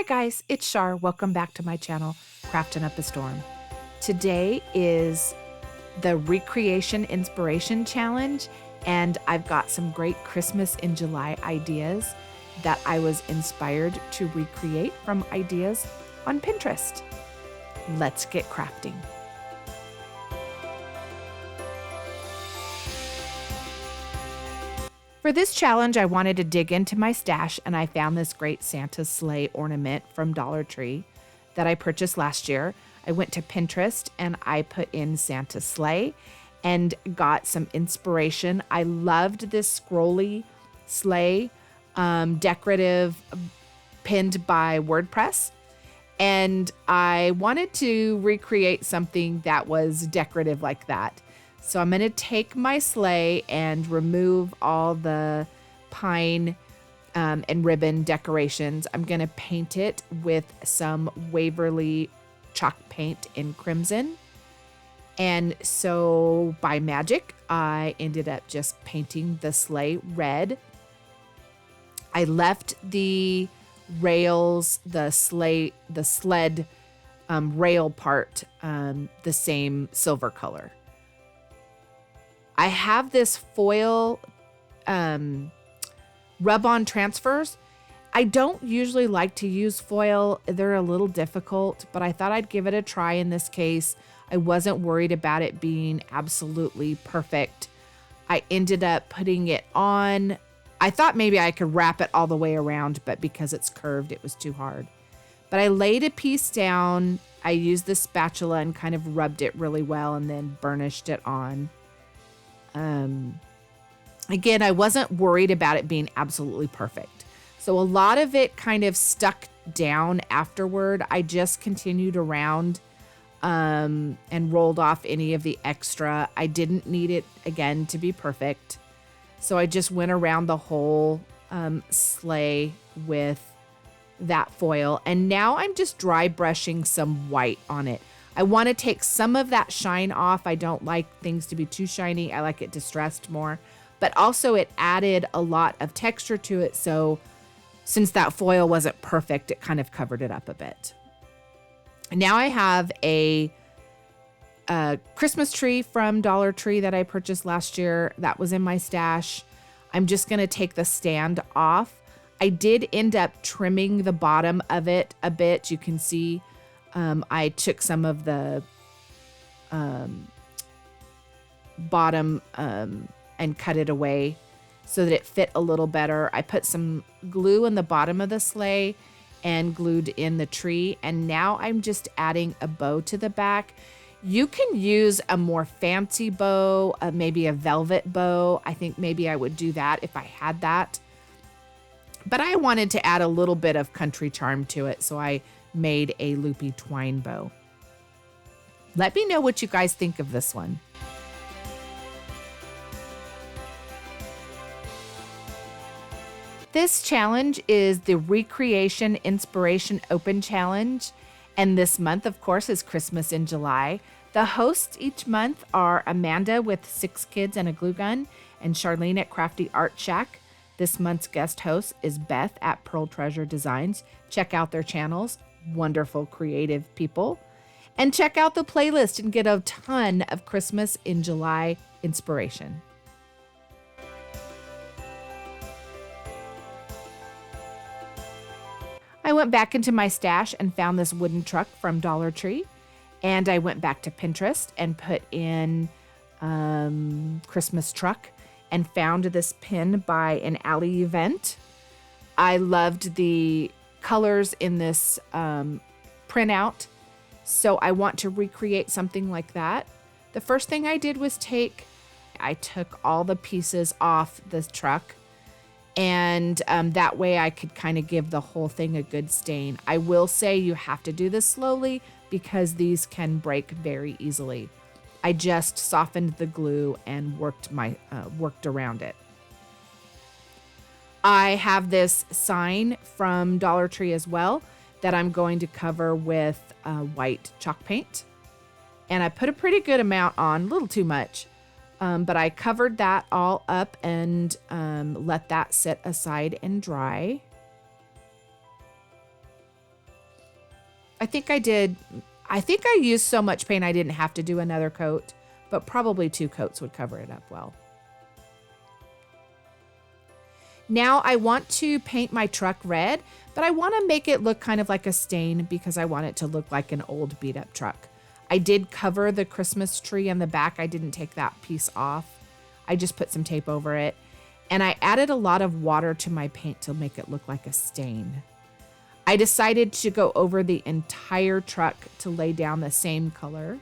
guys, it's Char. Welcome back to my channel, Crafting Up a Storm. Today is the Recreation Inspiration Challenge, and I've got some great Christmas in July ideas that I was inspired to recreate from ideas on Pinterest. Let's get crafting. For this challenge, I wanted to dig into my stash, and I found this great Santa sleigh ornament from Dollar Tree that I purchased last year. I went to Pinterest and I put in Santa sleigh and got some inspiration. I loved this scrolly sleigh, decorative, pinned by WordPress. And I wanted to recreate something that was decorative like that. So I'm going to take my sleigh and remove all the pine and ribbon decorations. I'm going to paint it with some Waverly chalk paint in crimson. And so by magic, I ended up just painting the sleigh red. I left the rails, the sled rail part, the same silver color. I have this foil rub-on transfers. I don't usually like to use foil. They're a little difficult, but I thought I'd give it a try in this case. I wasn't worried about it being absolutely perfect. I ended up putting it on. I thought maybe I could wrap it all the way around, but because it's curved, it was too hard. But I laid a piece down. I used the spatula and kind of rubbed it really well and then burnished it on. Again, I wasn't worried about it being absolutely perfect. So a lot of it kind of stuck down afterward. I just continued around and rolled off any of the extra. I didn't need it, again, to be perfect. So I just went around the whole sleigh with that foil. And now I'm just dry brushing some white on it. I want to take some of that shine off. I don't like things to be too shiny. I like it distressed more. But also it added a lot of texture to it. So since that foil wasn't perfect, it kind of covered it up a bit. Now I have a Christmas tree from Dollar Tree that I purchased last year. That was in my stash. I'm just going to take the stand off. I did end up trimming the bottom of it a bit. You can see I took some of the bottom and cut it away so that it fit a little better. I put some glue in the bottom of the sleigh and glued in the tree. And now I'm just adding a bow to the back. You can use a more fancy bow, maybe a velvet bow. I think maybe I would do that if I had that. But I wanted to add a little bit of country charm to it, so I made a loopy twine bow. Let me know what you guys think of this one. This challenge is the Recreation Inspiration Open Challenge. And this month, of course, is Christmas in July. The hosts each month are Amanda with 6 kids and a glue gun and Charlene at Crafty Art Shack. This month's guest host is Beth at pearltreasuredesigns. Check out their channels. Wonderful, creative people. And check out the playlist and get a ton of Christmas in July inspiration. I went back into my stash and found this wooden truck from Dollar Tree. And I went back to Pinterest and put in Christmas truck and found this pin by an alley event. I loved the colors in this printout, so I want to recreate something like that. The first thing I did was I took all the pieces off the truck, and that way I could kind of give the whole thing a good stain. I will say you have to do this slowly because these can break very easily. I just softened the glue and worked around it. I have this sign from Dollar Tree as well that I'm going to cover with white chalk paint. And I put a pretty good amount on, a little too much. But I covered that all up and let that sit aside and dry. I think I used so much paint I didn't have to do another coat, but probably 2 coats would cover it up well. Now I want to paint my truck red, but I want to make it look kind of like a stain because I want it to look like an old beat up truck. I did cover the Christmas tree in the back. I didn't take that piece off. I just put some tape over it. And I added a lot of water to my paint to make it look like a stain. I decided to go over the entire truck to lay down the same color.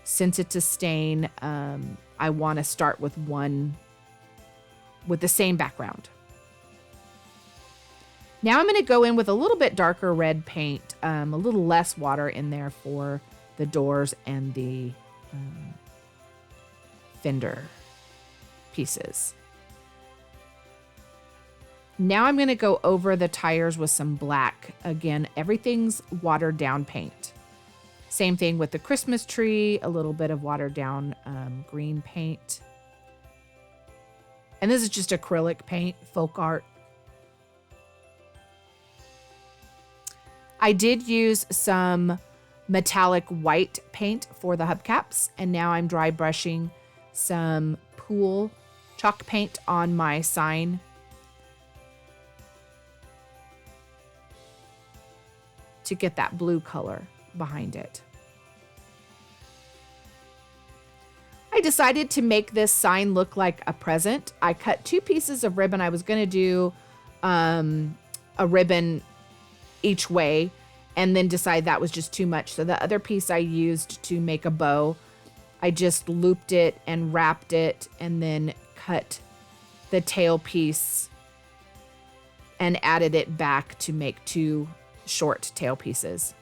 Since it's a stain, I want to start with the same background. Now I'm going to go in with a little bit darker red paint, a little less water in there for the doors and the fender pieces. Now I'm going to go over the tires with some black. Again, everything's watered down paint. Same thing with the Christmas tree, a little bit of watered down green paint. And this is just acrylic paint, folk art. I did use some metallic white paint for the hubcaps, and now I'm dry brushing some pool chalk paint on my sign. To get that blue color behind it. I decided to make this sign look like a present. I cut 2 pieces of ribbon. I was going to do a ribbon each way and then decide that was just too much. So the other piece I used to make a bow, I just looped it and wrapped it and then cut the tail piece and added it back to make 2 short tail pieces.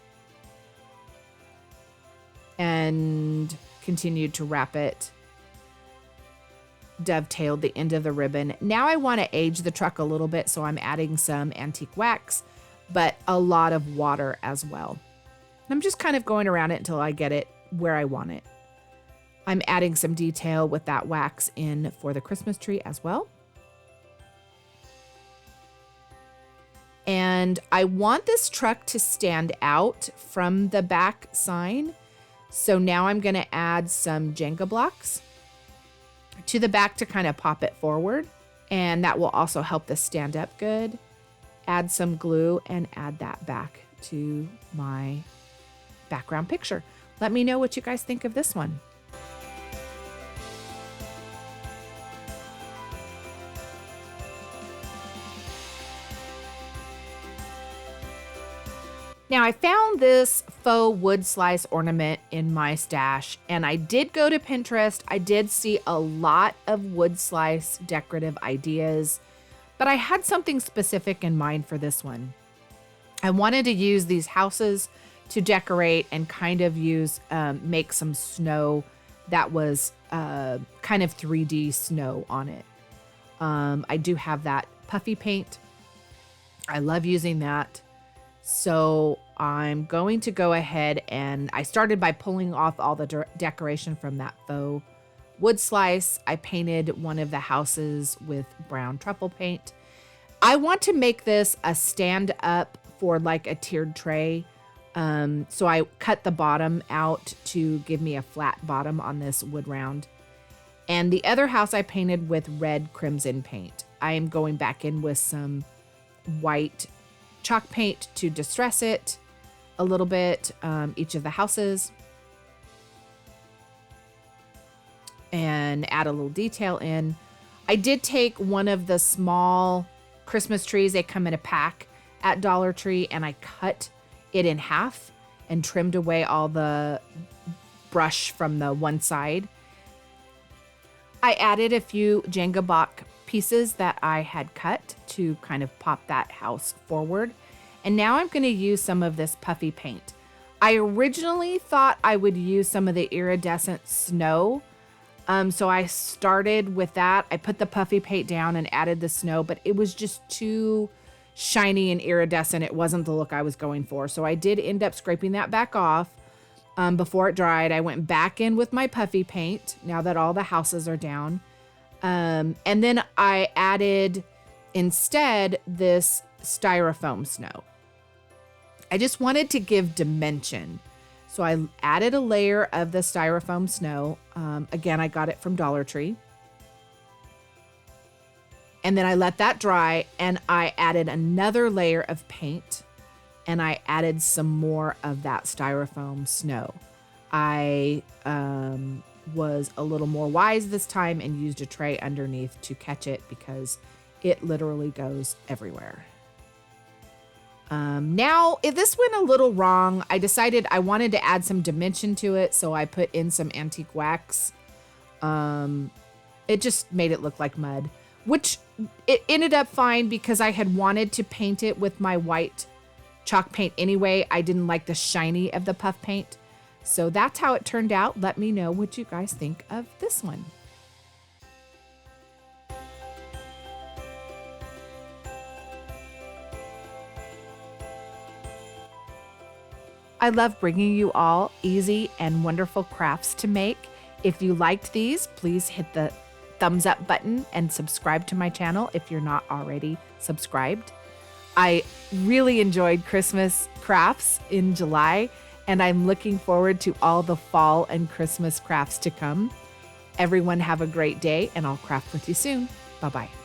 And continued to wrap it, dovetailed the end of the ribbon. Now I want to age the truck a little bit, so I'm adding some antique wax, but a lot of water as well. I'm just kind of going around it until I get it where I want it. I'm adding some detail with that wax in for the Christmas tree as well. And I want this truck to stand out from the back sign. So now I'm going to add some Jenga blocks to the back to kind of pop it forward. And that will also help this stand up good. Add some glue and add that back to my background picture. Let me know what you guys think of this one. Now I found this faux wood slice ornament in my stash, and I did go to Pinterest. I did see a lot of wood slice decorative ideas, but I had something specific in mind for this one. I wanted to use these houses to decorate and kind of make some snow that was kind of 3D snow on it. I do have that puffy paint. I love using that. So I'm going to go ahead and I started by pulling off all the decoration from that faux wood slice. I painted one of the houses with brown truffle paint. I want to make this a stand up for like a tiered tray. So I cut the bottom out to give me a flat bottom on this wood round. And the other house I painted with red crimson paint. I am going back in with some white chalk paint to distress it a little bit, each of the houses, and add a little detail in. I did take one of the small Christmas trees. They come in a pack at Dollar Tree, and I cut it in half and trimmed away all the brush from the one side. I added a few Jenga block pieces that I had cut to kind of pop that house forward. And now I'm going to use some of this puffy paint. I originally thought I would use some of the iridescent snow. So I started with that. I put the puffy paint down and added the snow, but it was just too shiny and iridescent. It wasn't the look I was going for. So I did end up scraping that back off before it dried. I went back in with my puffy paint now that all the houses are down. And then I added instead this styrofoam snow. I just wanted to give dimension. So I added a layer of the styrofoam snow. Again, I got it from Dollar Tree. And then I let that dry and I added another layer of paint and I added some more of that styrofoam snow. I was a little more wise this time and used a tray underneath to catch it because it literally goes everywhere. Now, if this went a little wrong, I decided I wanted to add some dimension to it, so I put in some antique wax. It just made it look like mud, which it ended up fine because I had wanted to paint it with my white chalk paint anyway. I didn't like the shiny of the puff paint. So that's how it turned out. Let me know what you guys think of this one. I love bringing you all easy and wonderful crafts to make. If you liked these, please hit the thumbs up button and subscribe to my channel if you're not already subscribed. I really enjoyed Christmas crafts in July, and I'm looking forward to all the fall and Christmas crafts to come. Everyone have a great day, and I'll craft with you soon. Bye-bye.